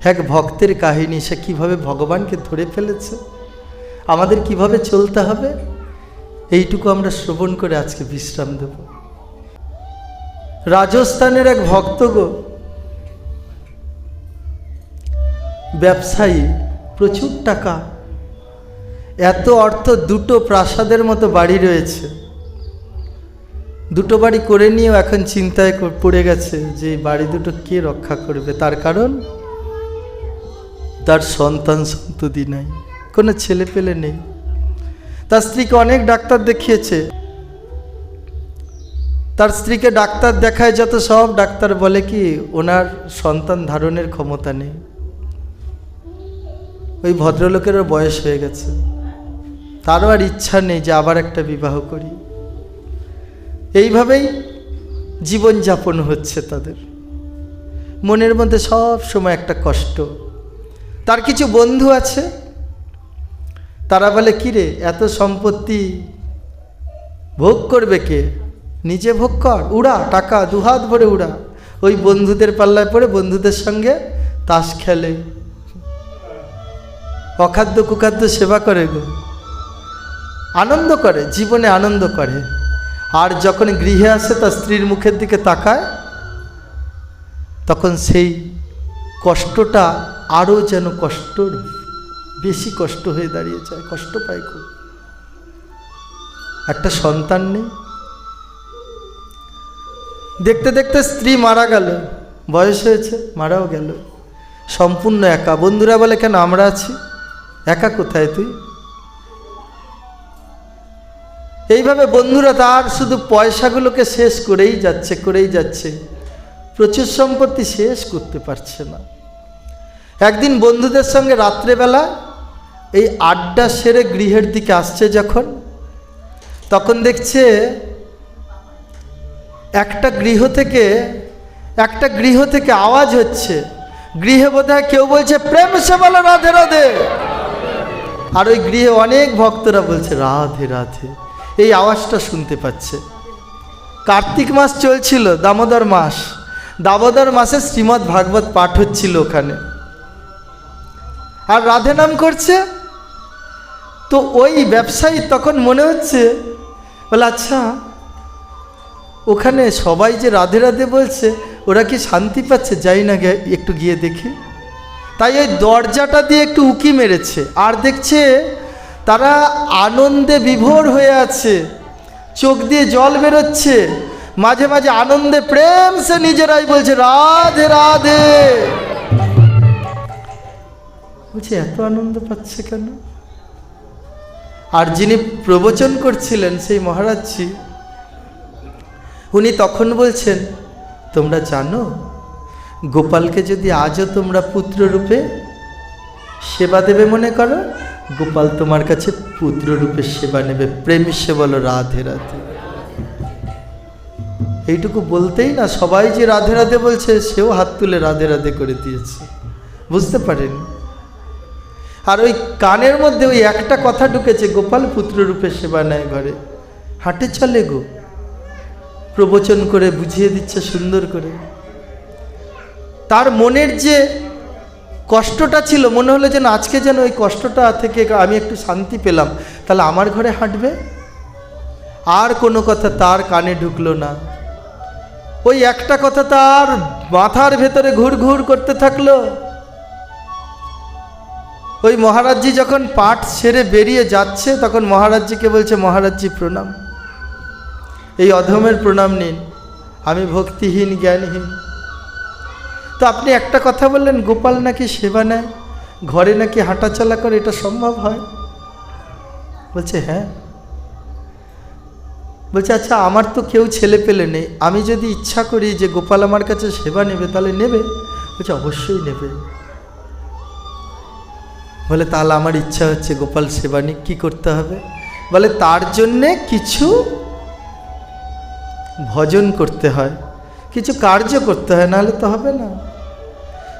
এক ভক্তের কাহিনী, সে কিভাবে ভগবানকে ধরে ফেলেছে, আমাদের কিভাবে চলতে হবে, এইটুকু আমরা শ্রবণ করে আজকে বিশ্রাম দেব। রাজস্থানের এক ভক্ত গো, ব্যবসায়ী, প্রচুর টাকা, এত অর্থ, দুটো প্রাসাদের মতো বাড়ি রয়েছে। দুটো বাড়ি করে নিয়েও এখন চিন্তায় পড়ে গেছে যে এই বাড়ি দুটো কে রক্ষা করবে। তার কারণ তার সন্তান সন্ততি নাই, কোনো ছেলে পেলে নেই। তার স্ত্রীকে অনেক ডাক্তার দেখিয়েছে, তার স্ত্রীকে ডাক্তার দেখায় যত, সব ডাক্তার বলে কি ওনার সন্তান ধারণের ক্ষমতা নেই। ওই ভদ্রলোকেরও বয়স হয়ে গেছে, তারও আর ইচ্ছা নেই যে আবার একটা বিবাহ করি। এইভাবেই জীবনযাপন হচ্ছে তাদের। মনের মধ্যে সব সময় একটা কষ্ট। তার কিছু বন্ধু আছে, তারা বলে কি রে, এত সম্পত্তি ভোগ করবে কে, নিজে ভোগ কর, উড়া টাকা, দুহাত ভরে উড়া। ওই বন্ধুদের পাল্লায় পড়ে বন্ধুদের সঙ্গে তাস খেলে, অখাদ্য কুখাদ্য সেবা করে গো, আনন্দ করে, জীবনে আনন্দ করে। আর যখন গৃহে আসে তার স্ত্রীর মুখের দিকে তাকায়, তখন সেই কষ্টটা আরও যেন কষ্টর বেশি কষ্ট হয়ে দাঁড়িয়ে যায়, কষ্ট পায় খুব। একটা সন্তান নেই, দেখতে দেখতে স্ত্রী মারা গেল, বয়স হয়েছে, মারাও গেল, সম্পূর্ণ একা। বন্ধুরা বলে কেন আমরা আছি, একা কোথায় তুই? এইভাবে বন্ধুরা তার শুধু পয়সাগুলোকে শেষ করেই যাচ্ছে, প্রচুর সম্পত্তি শেষ করতে পারছে না। একদিন বন্ধুদের সঙ্গে রাত্রেবেলা এই আড্ডা সেরে গৃহের দিকে আসছে যখন, তখন দেখছে একটা গৃহ থেকে আওয়াজ হচ্ছে। গৃহে বোধহয় কেউ বলছে প্রেম সে বলো রাধে রাধে, আর ওই গৃহে অনেক ভক্তরা বলছে রাধে রাধে। এই আওয়াজটা শুনতে পাচ্ছে। কার্তিক মাস চলছিল, দামোদর মাস, দামোদর মাসে শ্রীমদ্ ভাগবত পাঠ হচ্ছিল ওখানে, আর রাধে নাম করছে। তো ওই ব্যবসায়ী তখন মনে হচ্ছে, বলে আচ্ছা ওখানে সবাই যে রাধে রাধে বলছে, ওরা কি শান্তি পাচ্ছে, যাই না একটু গিয়ে দেখি। তাই ওই দরজাটা দিয়ে একটু উকি মেরেছে, আর দেখছে তারা আনন্দে বিভোর হয়ে আছে, চোখ দিয়ে জল বেরোচ্ছে, মাঝে মাঝে আনন্দে প্রেম সে নিজেরাই বলছে রাধে রাধে। বলছে এত আনন্দ পাচ্ছে কেন? আর যিনি প্রবচন করছিলেন সেই মহারাজজি, উনি তখন বলছেন, তোমরা জানো গোপালকে যদি আজও তোমরা পুত্ররূপে সেবা দেবে মনে করো, গোপাল তোমার কাছে পুত্ররূপে সেবা নেবে। প্রেম সে বলো রাধে রাধে। এইটুকু বলতেই না সবাই যে রাধে রাধে বলছে, সেও হাত তুলে রাধে রাধে করে দিয়েছে, বুঝতে পারেনি। আর ওই কানের মধ্যে ওই একটা কথা ঢুকেছে, গোপাল পুত্ররূপে সেবা নেয় ঘরে, হাঁটে চলে গো, প্রবচন করে বুঝিয়ে দিচ্ছে সুন্দর করে। তার মনের যে কষ্টটা ছিল, মনে হলো যেন আজকে যেন ওই কষ্টটা থেকে আমি একটু শান্তি পেলাম, তাহলে আমার ঘরে হাঁটবে। আর কোনো কথা তার কানে ঢুকলো না, ওই একটা কথা তার মাথার ভেতরে ঘুর ঘুর করতে থাকলো। ওই মহারাজজি যখন পাঠ সেরে বেরিয়ে যাচ্ছে, তখন মহারাজজিকে বলছে, মহারাজজি প্রণাম, এই অধমের প্রণাম নিন, আমি ভক্তিহীন জ্ঞানহীন। তো আপনি একটা কথা বললেন, গোপাল নাকি সেবা নেয়, ঘরে নাকি হাঁটাচলা করে, এটা সম্ভব হয়? বলছে হ্যাঁ। বলছে আচ্ছা আমার তো কেউ ছেলে পেলে নেই, আমি যদি ইচ্ছা করি যে গোপাল আমার কাছে সেবা নেবে, তাহলে নেবে? বলছে অবশ্যই নেবে। বলে তাহলে আমার ইচ্ছা হচ্ছে গোপাল সেবা নিক, কী করতে হবে? বলে তার জন্যে কিছু ভজন করতে হয়, কিছু কার্য করতে হয়, নাহলে তো হবে না।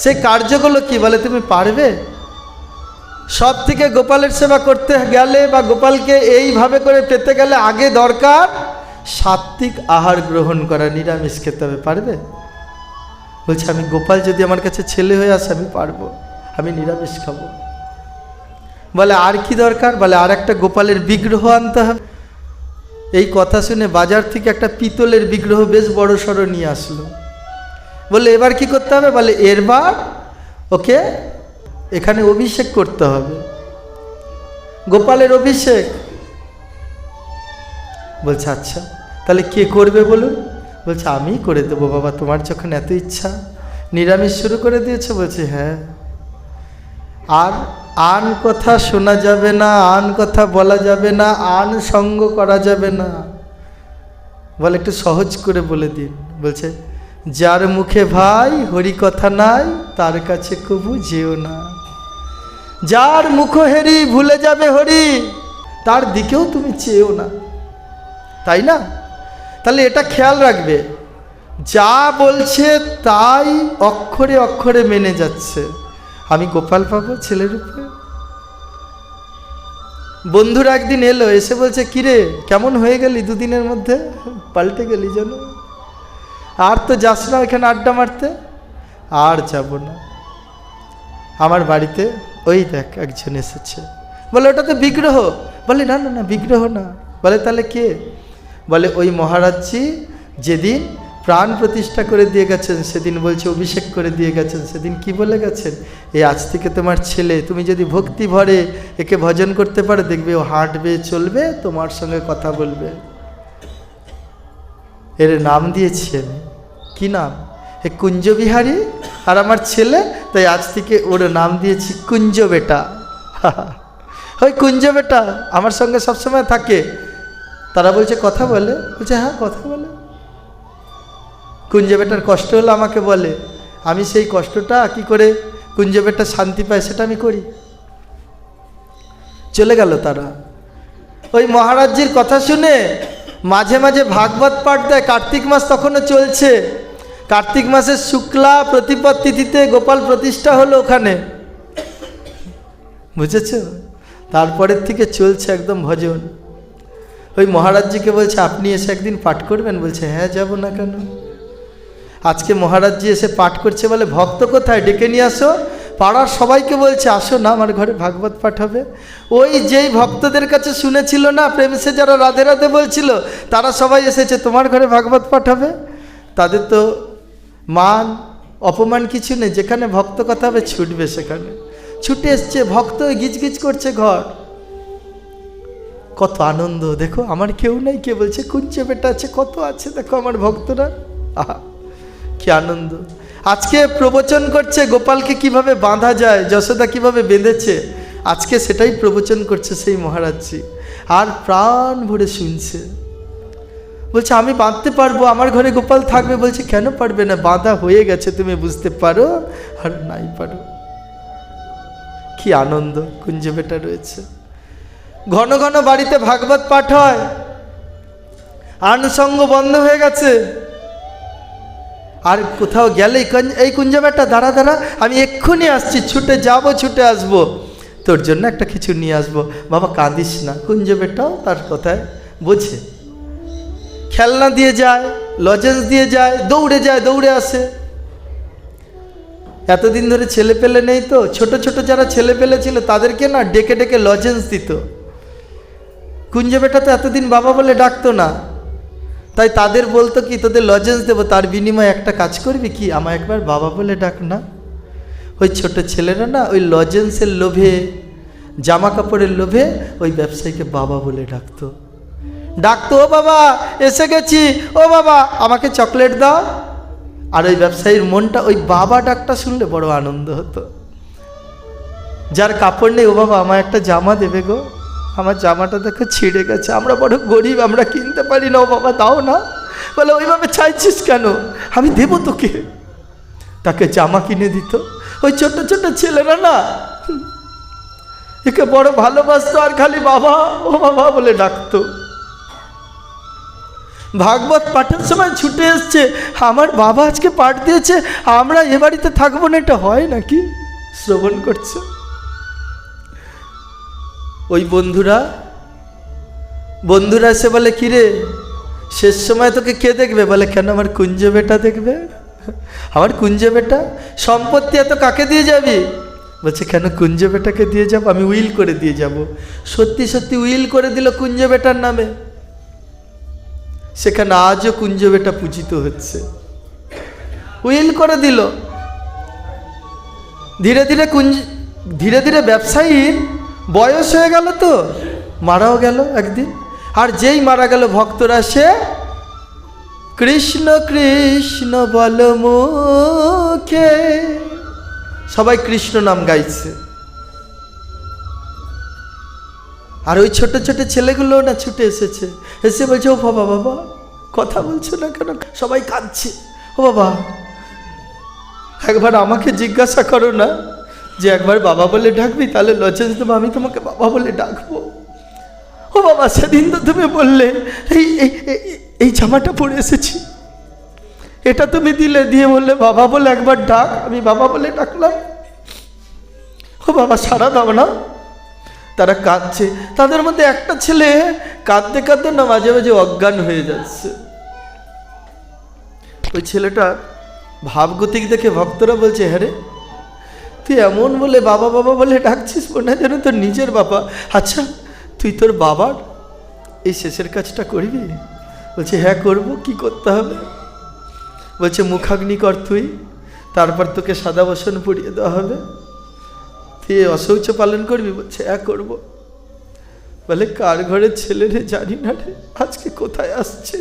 সেই কার্যগুলো কি? বলে তুমি পারবে? সব থেকে গোপালের সেবা করতে গেলে বা গোপালকে এইভাবে করে পেতে গেলে আগে দরকার সাত্বিক আহার গ্রহণ করা, নিরামিষ খেতে হবে। পারবে? বলছে আমি গোপাল যদি আমার কাছে ছেলে হয়ে আসে আমি পারবো, আমি নিরামিষ খাবো। বলে আর কি দরকার? বলে আর একটা গোপালের বিগ্রহ আনতে হবে। এই কথা শুনে বাজার থেকে একটা পিতলের বিগ্রহ বেশ বড় সড়ো নিয়ে আসলো। বলে এবার কি করতে হবে? বলে এরবার ওকে এখানে অভিষেক করতে হবে, গোপালের অভিষেক। বলছে আচ্ছা তাহলে কে করবে বলুন? বলছে আমিই করে দেবো বাবা, তোমার যখন এত ইচ্ছা। নিরামিষ শুরু করে দিয়েছে? বলছে হ্যাঁ। আর আন কথা শোনা যাবে না, আন কথা বলা যাবে না, আন সঙ্গ করা যাবে না। বলে একটু সহজ করে বলে দিন। বলছে যার মুখে ভাই হরি কথা নাই, তার কাছে কবু যেও না। যার মুখ হেরি ভুলে যাবে হরি, তার দিকেও তুমি চেয়েও না। তাই না? তাহলে এটা খেয়াল রাখবে, যা বলছে তাই অক্ষরে অক্ষরে মেনে যাচ্ছে। আমি গোপাল পাবো ছেলের উপরে। বন্ধুরা একদিন এলো, এসে বলছে কিরে কেমন হয়ে গেলি দুদিনের মধ্যে, পাল্টে গেলি যেন, আর তো যাস না এখানে আড্ডা মারতে। আর যাব না, আমার বাড়িতে ওই দেখ একজন এসেছে। বলে ওটা তো বিগ্রহ। বলে না না না বিগ্রহ না। বলে তাহলে কে? বলে ওই মহারাজজি যেদিন প্রাণ প্রতিষ্ঠা করে দিয়ে গেছেন সেদিন বলছে অভিষেক করে দিয়ে গেছেন, সেদিন কি বলে গেছেন, এই আজ থেকে তোমার ছেলে, তুমি যদি ভক্তি ভরে একে ভজন করতে পারো দেখবে ও হাঁটবে চলবে তোমার সঙ্গে কথা বলবে। এর নাম দিয়েছি আমি, কি নাম? এ কুঞ্জবিহারী আর আমার ছেলে, তাই আজ থেকে ওর নাম দিয়েছি কুঞ্জ বেটা। ওই কুঞ্জ বেটা আমার সঙ্গে সবসময় থাকে। তারা বলছে কথা বলে? বলছে হ্যাঁ কথা বলে। কুঞ্জ বেটার কষ্ট হলো আমাকে বলে, আমি সেই কষ্টটা কি করে কুঞ্জ বেটা শান্তি পায় সেটা আমি করি। চলে গেল তারা। ওই মহারাজজির কথা শুনে মাঝে মাঝে ভাগবত পাঠ দেয়। কার্তিক মাস তখনও চলছে। কার্তিক মাসের শুক্লা প্রতিপদ তিথিতে গোপাল প্রতিষ্ঠা হলো ওখানে, বুঝেছ? তারপরের থেকে চলছে একদম ভজন। ওই মহারাজজিকে বলছে আপনি এসে একদিন পাঠ করবেন? বলছে হ্যাঁ যাব না কেন। আজকে মহারাজজি এসে পাঠ করছে। বলে ভক্ত কোথায়, ডেকে নিয়ে আসো। পাড়ার সবাইকে বলছে আসো না আমার ঘরে ভাগবত পাঠ হবে। ওই যেই ভক্তদের কাছে শুনেছিল না প্রেমসে যারা রাধে রাধে বলছিল, তারা সবাই এসেছে তোমার ঘরে ভাগবত পাঠ হবে। তাদের তো মান অপমান কিছু নেই, যেখানে ভক্ত কথা হবে ছুটবে সেখানে। ছুটে এসছে, ভক্ত গিজগিজ করছে ঘর। কত আনন্দ দেখো, আমার কেউ নেই, কে বলছে কুঞ্জ বেটা আছে, কত আছে দেখো আমার ভক্তরা। আহা কি আনন্দ। আজকে প্রবচন করছে গোপালকে কিভাবে বাঁধা যায়, যশোদা কিভাবে বেঁধেছে, আজকে সেটাই প্রবচন করছে সেই মহারাজজি। আর প্রাণ ভরে শুনছে। বলছে আমি বাঁধতে পারবো, আমার ঘরে গোপাল থাকবে। বলছে কেন পারবে না, বাঁধা হয়ে গেছে, তুমি বুঝতে পারো আর নাই পারো। কি আনন্দ কুঞ্জ বেটা রয়েছে। ঘন ঘন বাড়িতে ভাগবত পাঠ হয়, আনুষঙ্গ বন্ধ হয়ে গেছে। আর কোথাও গেলে এই কুঞ্জ বেটা দাঁড়া দাঁড়া, আমি এক্ষুনি আসছি, ছুটে যাব ছুটে আসবো, তোর জন্য একটা কিছু নিয়ে আসবো। বাবা কাঁদিস না। কুঞ্জ বেটাও তার কথায় বোঝে। খেলনা দিয়ে যায়, লজেন্স দিয়ে যায়, দৌড়ে আসে। এতদিন ধরে ছেলে পেলে নেই তো, ছোট ছোট যারা ছেলে পেলে ছিল তাদেরকে না ডেকে ডেকে লজেন্স দিত। কুঞ্জ বেটা তো এতদিন বাবা বলে ডাকতো না, তাই তাদের বলতো কি তোদের লজেন্স দেবো, তার বিনিময়ে একটা কাজ করবি কি, আমায় একবার বাবা বলে ডাক না। ওই ছোট ছেলেরা না ওই লজেন্সের লোভে, জামা কাপড়ের লোভে ওই ব্যবসায়ীকে বাবা বলে ডাকতো। ও বাবা এসে গেছি, ও বাবা আমাকে চকলেট দাও। আর ওই ব্যবসায়ীর মনটা ওই বাবা ডাকটা শুনলে বড় আনন্দ হতো। যার কাপড় নেই, ও বাবা আমার একটা জামা দেবে গো, আমার জামাটা দেখো ছিঁড়ে গেছে, আমরা বড় গরিব, আমরা কিনতে পারি না, ও বাবা দাও না। বলে ওইভাবে চাইছিস কেন, আমি দেবো তোকে। তাকে জামা কিনে দিত। ওই ছোট ছোট ছেলেরা না একে বড় ভালোবাসতো, আর খালি বাবা ও বাবা বলে ডাকতো। ভাগবত পাঠের সময় ছুটে এসছে, আমার বাবা আজকে পাঠ দিয়েছে, আমরা এ বাড়িতে থাকবো না, এটা হয় নাকি? শ্রবণ করছে। ওই বন্ধুরা এসে বলে কিরে শেষ সময় তোকে কে দেখবে? বলে কেন আমার কুঞ্জ বেটা দেখবে। আমার কুঞ্জ বেটা সম্পত্তি এত কাকে দিয়ে যাবি? বলছে কেন কুঞ্জ বেটাকে দিয়ে যাব, আমি উইল করে দিয়ে যাব। সত্যি সত্যি উইল করে দিল কুঞ্জ বেটার নামে। সেখানে আজও কুঞ্জ বেটা পূজিত হচ্ছে। উইল করে দিল। ধীরে ধীরে ব্যবসায়ীর বয়স হয়ে গেল, তো মারাও গেল একদিন। আর যেই মারা গেল ভক্তরা সে কৃষ্ণ কৃষ্ণ বল মুখে, সবাই কৃষ্ণ নাম গাইছে। আর ওই ছোট ছোট ছেলেগুলো না ছুটে এসেছে, এসে বলছে ও বাবা, বাবা কথা বলছো না কেন? সবাই কাঁদছে। ও বাবা একবার আমাকে জিজ্ঞাসা করো না, যে একবার বাবা বলে ডাকবি, তাহলে লজেন্স দেবো, আমি তোমাকে বাবা বলে ডাকবো। ও বাবা সেদিন তো তুমি বললে এই জামাটা পরে এসেছি, এটা তুমি দিলে, দিয়ে বললে বাবা বলে একবার ডাক, আমি বাবা বলে ডাকলাম। ও বাবা সারা দাও না। তারা কাঁদছে। তাদের মধ্যে একটা ছেলে কাঁদতে কাঁদতে না মাঝে মাঝে অজ্ঞান হয়ে যাচ্ছে। ওই ছেলেটা ভাবগতিক দেখে ভক্তরা বলছে, হ্যাঁ রে তুই এমন বলে বাবা বাবা বলে ডাকছিস, মনে হয় যেন তোর নিজের বাবা। আচ্ছা তুই তোর বাবার এই শেষের কাজটা করবি? বলছে হ্যাঁ করব। কি করতে হবে? বলছে মুখাগ্নি কর তুই, তারপর তোকে সাদা বসন পরিয়ে দেওয়া হবে, তুই অশৌচ পালন করবি? বলছে হ্যাঁ করব। বলে কার ঘরের ছেলে রে জানি না রে, আজকে কোথায় আসছে,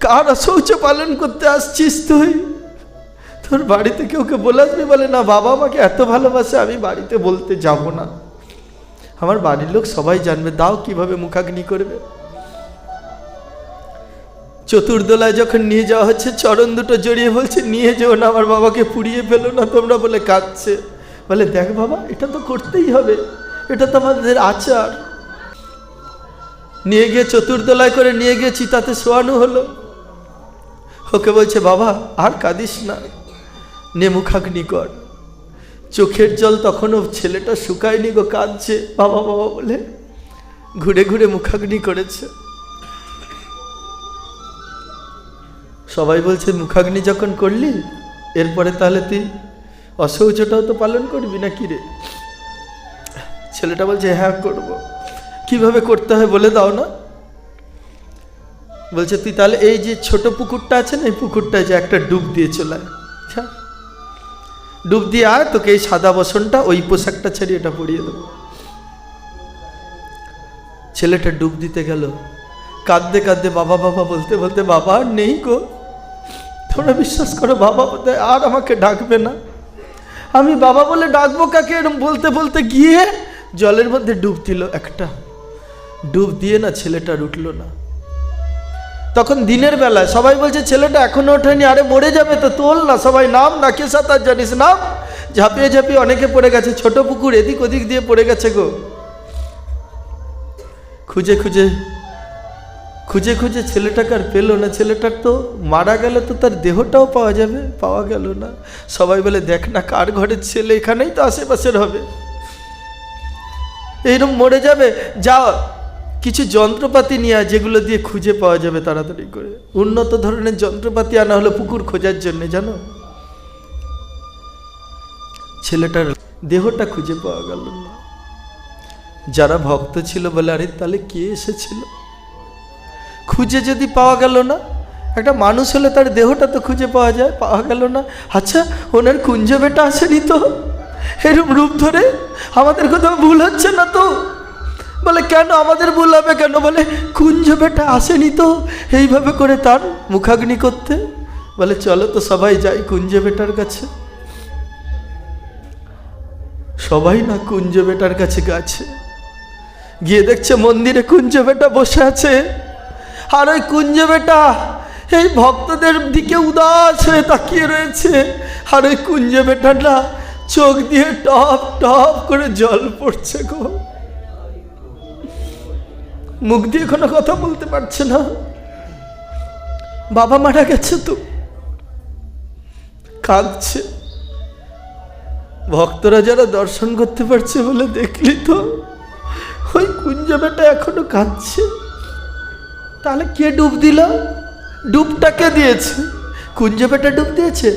কার অশৌচ পালন করতে আসছিস তুই? তোর বাড়িতে কেউকে বলে আসবি? বলে না, বাবা আমাকে এত ভালোবাসে, আমি বাড়িতে বলতে যাব না, আমার বাড়ির লোক সবাই জানবে। দাও কিভাবে মুখাগ্নি করবে। চতুর্দোলায় যখন নিয়ে যাওয়া হচ্ছে, চরণ দুটো জড়িয়ে বলছে নিয়ে যেও না, আমার বাবাকে পুড়িয়ে ফেলো না তোমরা, বলে কাঁদছে। বলে দেখ বাবা এটা তো করতেই হবে, এটা তো আমাদের আচার। নিয়ে গিয়ে চতুর্দোলায় করে নিয়ে গিয়ে চিতাতে শোয়ানো হলো। ওকে বলছে বাবা আর কাঁদিস না, নে মুখাগ্নি কর। চোখের জল তখনও ছেলেটা শুকায়নি গো, কাঁদছে বাবা বাবা বলে, ঘুরে ঘুরে মুখাগ্নি করেছে। সবাই বলছে মুখাগ্নি যখন করলি, এরপরে তাহলে তুই অশৌচটাও তো পালন করবি না কি রে? ছেলেটা বলছে হ্যাঁ করব। কিভাবে করতে হয় বলে দাও না। বলছে তুই তাহলে এই যে ছোট পুকুরটা আছে না, এই পুকুরটায় যে একটা ডুব দিয়ে চলে আয়, ডুব দিয়ে আয়, তোকে এই সাদা বসনটা ওই পোশাকটা ছেড়ে এটা পরিয়ে দেবো। ছেলেটা ডুব দিতে গেল, কাঁদতে কাঁদতে বাবা বাবা বলতে বলতে, বাবা আর নেই গো, তোমরা বিশ্বাস করো বাবা আর আমাকে ডাকবে না, আমি বাবা বলে ডাকবো কাকে? এরকম বলতে বলতে গিয়ে জলের মধ্যে ডুব দিল। একটা ডুব দিয়ে না ছেলেটা উঠল না। তখন দিনের বেলায় সবাই বলছে ছেলেটা এখনো ওঠেনি, আরে মরে যাবে তো, তোল না, সবাই নাম না, কে সাঁতার জানিস নাম। ঝাঁপিয়ে ঝাঁপিয়ে অনেকে পড়ে গেছে, ছোট পুকুর এদিক ওদিক দিয়ে পড়ে গেছে গো। খুঁজে খুঁজে খুঁজে খুঁজে ছেলেটাকে আর পেলো না। ছেলেটার তো মারা গেল, তো তার দেহটাও পাওয়া যাবে, পাওয়া গেল না। সবাই বলে দেখ না কার ঘরের ছেলে, এখানেই তো আশেপাশের হবে, এইরকম মরে যাবে। যাও কিছু যন্ত্রপাতি নিয়ে আয়, যেগুলো দিয়ে খুঁজে পাওয়া যাবে তাড়াতাড়ি করে। উন্নত ধরনের যন্ত্রপাতি আনা হলো পুকুর খোঁজার জন্য, জানো। ছেলেটার দেহটা খুঁজে পাওয়া গেল না। যারা ভক্ত ছিল বলে আরে তাহলে কে এসেছিল, খুঁজে যদি পাওয়া গেল না, একটা মানুষ হলে তার দেহটা তো খুঁজে পাওয়া যায়, পাওয়া গেল না। আচ্ছা ওনার কুঞ্জ বেটা আসেনি তো এরকম রূপ ধরে? আমাদের কোথাও ভুল হচ্ছে না তো? বলে কেন আমাদের ভুল হবে কেন? বলে কুঞ্জ বেটা আসেনি তো এইভাবে করে তার মুখাগ্নি করতে। বলে চলো তো সবাই যাই কুঞ্জ বেটার কাছে। সবাই না কুঞ্জ বেটার কাছে গেছে, গিয়ে দেখছে মন্দিরে কুঞ্জ বেটা বসে আছে। আর ওই কুঞ্জ বেটা এই ভক্তদের দিকে উদাস হয়ে তাকিয়ে রয়েছে। আর ওই কুঞ্জ বেটাটা চোখ দিয়ে টপ টপ করে জল পড়ছে গো, মুখ দিয়ে কোনো কথা বলতে পারছে না। বাবা মারা গেছে তো, কাঁদছে। ভক্তরা যারা দর্শন করতে পারছে বলে দেখলি তো, ওই কুঞ্জ বেটা এখনো কাঁদছে। তাহলে কে ডুব দিল? ডুবটা কে দিয়েছে? কুঞ্জ বেটা ডুব দিয়েছে?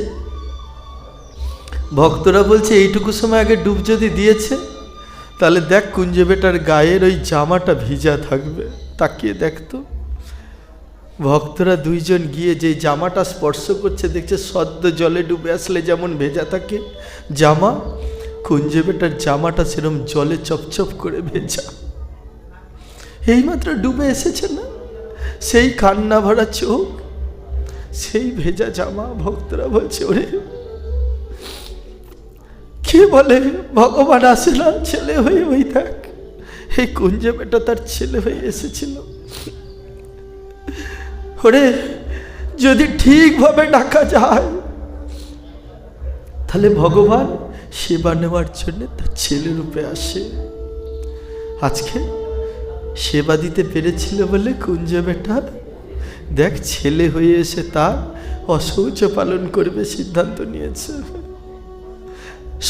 ভক্তরা বলছে এইটুকু সময় আগে ডুব যদি দিয়েছে, তাহলে দেখ কুঞ্জ বেটার গায়ের ওই জামাটা ভিজা থাকবে, তাকিয়ে দেখতো। ভক্তরা দুইজন গিয়ে যে জামাটা স্পর্শ করছে, দেখছে সদ্য জলে ডুবে আসলে যেমন ভেজা থাকে জামা, কুঞ্জ বেটার জামাটা সেরকম জলে চপচপ করে ভেজা। এইমাত্র ডুবে এসেছে না, সেই কান্না ভরা চোখ, সেই ভেজা জামা। ভক্তরা বলছে ওরে কে বলে ভগবান আসে না ছেলে হয়ে? ওই দেখ এই কুঞ্জ বেটা তার ছেলে হয়ে এসেছিল। ওরে যদি ঠিকভাবে ডাকা যায়, তাহলে ভগবান সেবা নেওয়ার জন্য তার ছেলে রূপে আসে। আজকে সেবা দিতে পেরেছিল বলে কুঞ্জ বেটা দেখ ছেলে হয়ে এসে তার অশৌচ পালন করবে সিদ্ধান্ত নিয়েছে।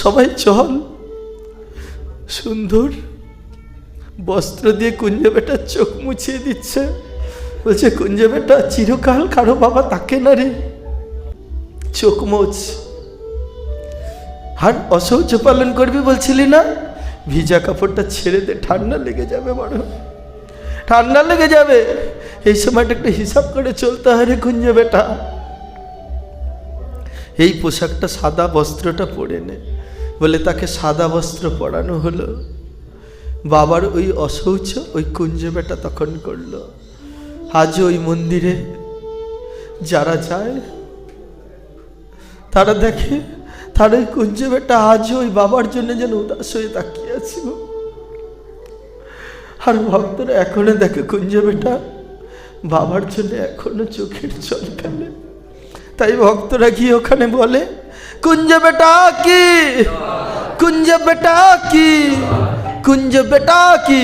সবাই চল। সুন্দর বস্ত্র দিয়ে কুঞ্জ বেটার চোখ মুছিয়ে দিচ্ছে, বলছে কুঞ্জ বেটা চিরকাল কারো বাবা তাকে না রে, চোখ মোছ। আর অশৌচ পালন করবি বলছিলি না, ভিজা কাপড়টা ছেড়ে দে, ঠান্ডা লেগে যাবে, বড় ঠান্ডা লেগে যাবে। এই সময়টা একটু হিসাব করে চলতে হয় রে কুঞ্জ বেটা। এই পোশাকটা সাদা বস্ত্রটা পরে নে বলে তাকে সাদা বস্ত্র পরানো হলো। বাবার ওই অশৌচ ওই কুঞ্জ বেটা তখন করলো। আজও ওই মন্দিরে যারা যায় তারা দেখে তার ওই কুঞ্জ বেটা আজও ওই বাবার জন্য যেন উদাস হয়ে তাকিয়ে আছে। আর ভক্তরা এখনো দেখে কুঞ্জ বেটা বাবার জন্য এখনো চোখের জল ফেলে। তাই ভক্তরা গিয়ে ওখানে বলে কুঞ্জ বেটা কি, কুঞ্জ বেটা কি, কুঞ্জ বেটা কি।